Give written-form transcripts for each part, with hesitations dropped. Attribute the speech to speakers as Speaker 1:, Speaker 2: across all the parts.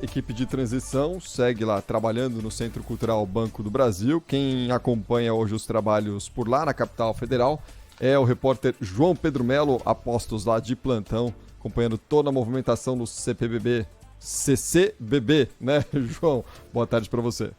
Speaker 1: Equipe de transição segue lá trabalhando no Centro Cultural Banco do Brasil. Quem acompanha hoje os trabalhos por lá na capital federal é o repórter João Pedro Melo, apostos lá de plantão, acompanhando toda a movimentação do CCBB, né, João? Boa tarde para você.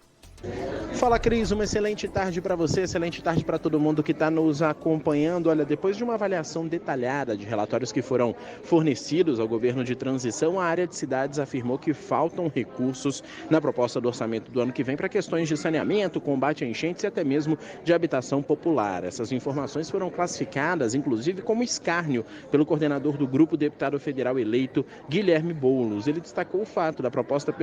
Speaker 2: Fala, Cris, uma excelente tarde para você, excelente tarde para todo mundo que está nos acompanhando. Olha, depois de uma avaliação detalhada de relatórios que foram fornecidos ao governo de transição, a área de cidades afirmou que faltam recursos na proposta do orçamento do ano que vem para questões de saneamento, combate a enchentes e até mesmo de habitação popular. Essas informações foram classificadas, inclusive, como escárnio pelo coordenador do grupo, deputado federal eleito, Guilherme Boulos. Ele destacou o fato da proposta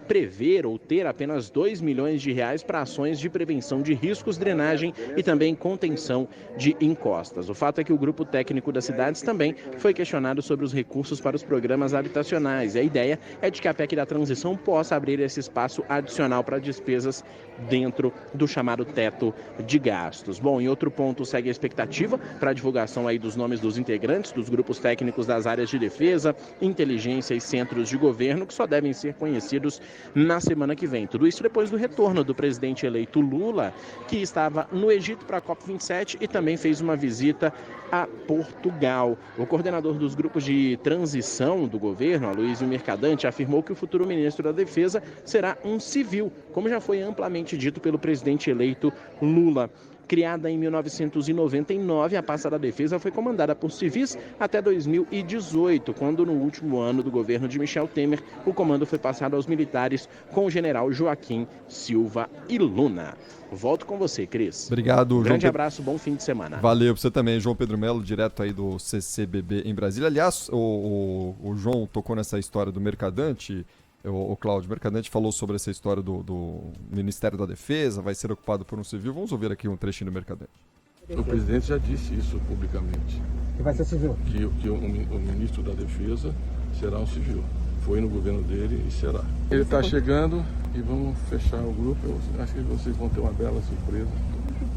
Speaker 2: prever ou ter apenas 2 milhões de reais para ações de prevenção de riscos, drenagem e também contenção de encostas. O fato é que o grupo técnico das cidades também foi questionado sobre os recursos para os programas habitacionais. E a ideia é de que a PEC da transição possa abrir esse espaço adicional para despesas dentro do chamado teto de gastos. Bom, em outro ponto, segue a expectativa para a divulgação aí dos nomes dos integrantes dos grupos técnicos das áreas de defesa, inteligência e centros de governo, que só devem ser conhecidos na semana que vem. Tudo isso depois do retorno do presidente eleito Lula, que estava no Egito para a COP27 e também fez uma visita a Portugal. O coordenador dos grupos de transição do governo, Aloysio Mercadante, afirmou que o futuro ministro da Defesa será um civil, como já foi amplamente dito pelo presidente eleito Lula. Criada em 1999, a pasta da defesa foi comandada por civis até 2018, quando no último ano do governo de Michel Temer, o comando foi passado aos militares com o general Joaquim Silva e Luna. Volto com você, Cris.
Speaker 1: Obrigado,
Speaker 2: grande abraço, bom fim de semana.
Speaker 1: Valeu pra você também, João Pedro Melo, direto aí do CCBB em Brasília. Aliás, o João tocou nessa história do Mercadante. O Cláudio Mercadante falou sobre essa história do Ministério da Defesa, vai ser ocupado por um civil. Vamos ouvir aqui um trechinho do Mercadante.
Speaker 3: O presidente já disse isso publicamente.
Speaker 4: Que vai ser civil?
Speaker 3: Que o ministro da Defesa será um civil. Foi no governo dele e será. Ele está chegando e vamos fechar o grupo. Eu acho que vocês vão ter uma bela surpresa.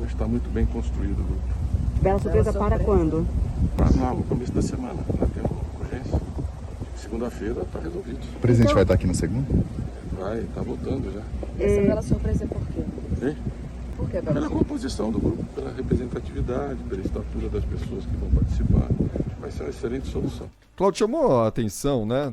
Speaker 3: Hoje está muito bem construído o grupo.
Speaker 5: Bela surpresa para quando?
Speaker 3: No começo da semana. Nós temos urgência. Segunda-feira está resolvido.
Speaker 6: O presidente vai estar aqui na segunda?
Speaker 3: Vai, está voltando já.
Speaker 5: Essa bela surpresa é por quê?
Speaker 3: E?
Speaker 5: Por que,
Speaker 3: Pela composição do grupo, pela representatividade, pela estatura das pessoas que vão participar. Vai ser uma excelente solução.
Speaker 1: Cláudio, chamou a atenção, né?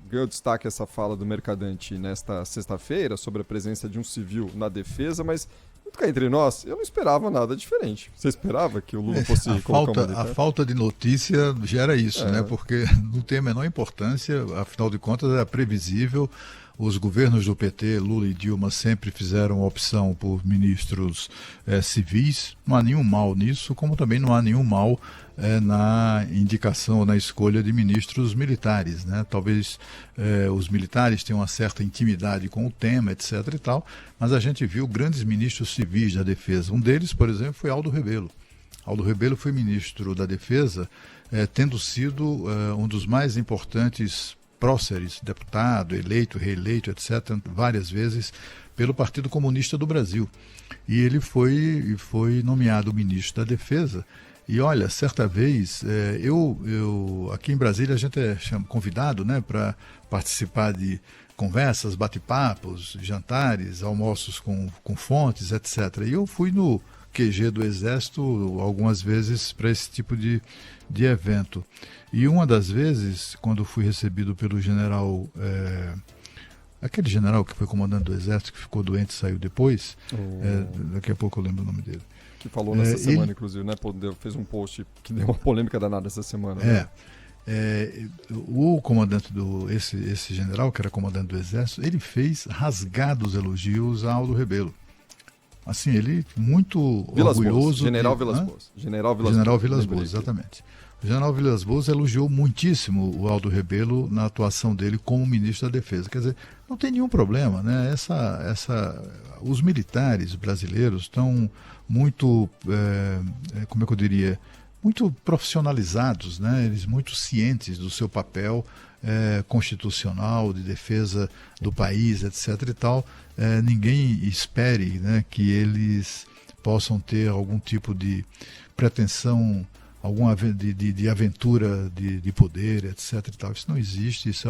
Speaker 1: Ganhou destaque essa fala do Mercadante nesta sexta-feira sobre a presença de um civil na defesa, mas cá entre nós, eu não esperava nada diferente. Você esperava que o Lula fosse colocar
Speaker 6: a falta de notícia gera isso, né? Porque não tem a menor importância, afinal de contas é previsível. Os governos do PT, Lula e Dilma, sempre fizeram opção por ministros civis. Não há nenhum mal nisso, como também não há nenhum mal na indicação, na escolha de ministros militares, né? Talvez os militares tenham uma certa intimidade com o tema, etc. e tal, mas a gente viu grandes ministros civis da defesa. Um deles, por exemplo, foi Aldo Rebelo. Aldo Rebelo foi ministro da Defesa, tendo sido um dos mais importantes próceres, deputado, eleito, reeleito, etc., várias vezes pelo Partido Comunista do Brasil. E ele foi nomeado ministro da Defesa. E olha, certa vez, eu aqui em Brasília a gente é convidado, né, para participar de conversas, bate-papos, jantares, almoços com fontes, etc. E eu fui no QG do Exército algumas vezes para esse tipo de evento. E uma das vezes, quando fui recebido pelo general, aquele general que foi comandante do Exército, que ficou doente e saiu depois, daqui a pouco eu lembro o nome dele.
Speaker 1: Que falou nessa semana, inclusive, né? Fez um post que deu uma polêmica danada essa semana. Né?
Speaker 6: O comandante esse general, que era comandante do Exército, ele fez rasgados elogios a Aldo Rebelo. Assim, ele muito
Speaker 1: Vilas
Speaker 6: orgulhoso.
Speaker 1: Boas. General Vilas Boas. General
Speaker 6: Vilas Boas, exatamente. O general Vilas Boas elogiou muitíssimo o Aldo Rebelo na atuação dele como ministro da Defesa. Quer dizer, não tem nenhum problema, né? Os militares brasileiros estão muito, como é que eu diria, muito profissionalizados, né? Eles muito cientes do seu papel constitucional, de defesa do país, etc. e tal. Ninguém espere, né, que eles possam ter algum tipo de pretensão, de aventura de poder, etc. e tal. Isso não existe, isso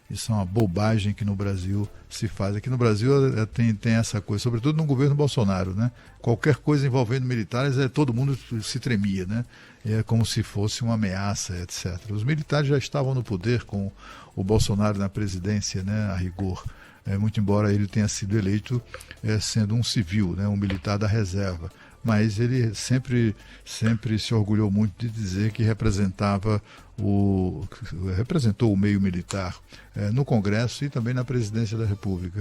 Speaker 6: Isso é uma bobagem que no Brasil se faz. Aqui no Brasil tem essa coisa, sobretudo no governo Bolsonaro, né? Qualquer coisa envolvendo militares, todo mundo se tremia, né? É como se fosse uma ameaça, etc. Os militares já estavam no poder com o Bolsonaro na presidência, né? A rigor. Muito embora ele tenha sido eleito sendo um civil, né? Um militar da reserva. Mas ele sempre se orgulhou muito de dizer que representou o meio militar no Congresso e também na presidência da República.